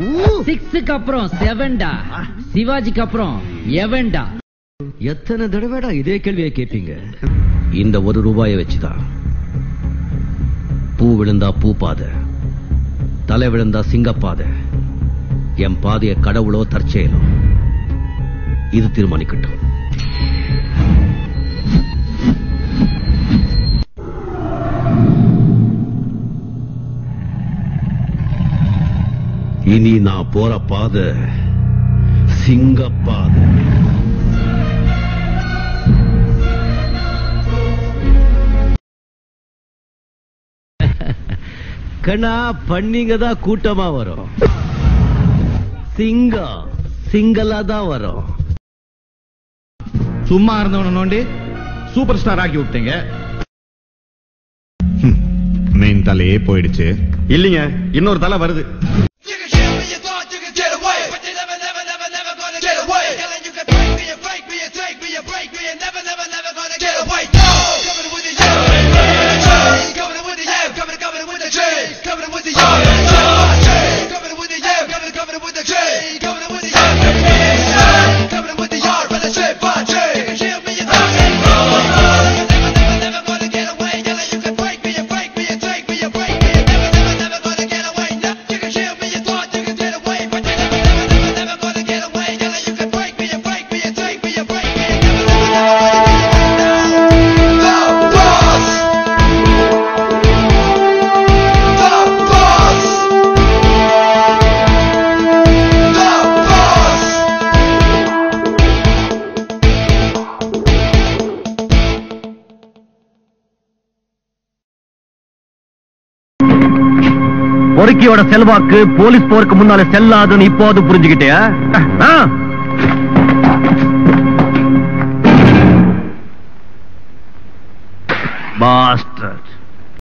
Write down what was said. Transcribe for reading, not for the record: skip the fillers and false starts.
6க்கு அப்புறம் 7டா, சிவாஜிக்கு அப்புறம் எவன்டா? எத்தனை தடவைடா இதே கேள்வியை கேட்பீங்க? இந்த ₹1 வச்சுதான் பூ விழுந்தா பூ பாதை, தலை விழுந்தா சிங்கப்பாதை, என் பாதைய கடவுளோ தற்செயலோ இது தீர்மானிக்கட்டும். இனி நான் போற பாதை சிங்கப்பாதை. கண்ணா பண்ணிங்க தான் கூட்டமா வரும், சிங்கம் சிங்கலா தான் வரும். சும்மா இருந்தவன நோண்டி சூப்பர் ஸ்டார் ஆக்கி விட்டீங்க. மெயின் தலையே போயிடுச்சு. இல்லீங்க, இன்னொரு தலை வருது. பொறுக்கியோட செல்வாக்கு போலீஸ் போருக்கு முன்னால செல்லாதுன்னு இப்போது புரிஞ்சுக்கிட்டியா? பாஸ்டர்ட்.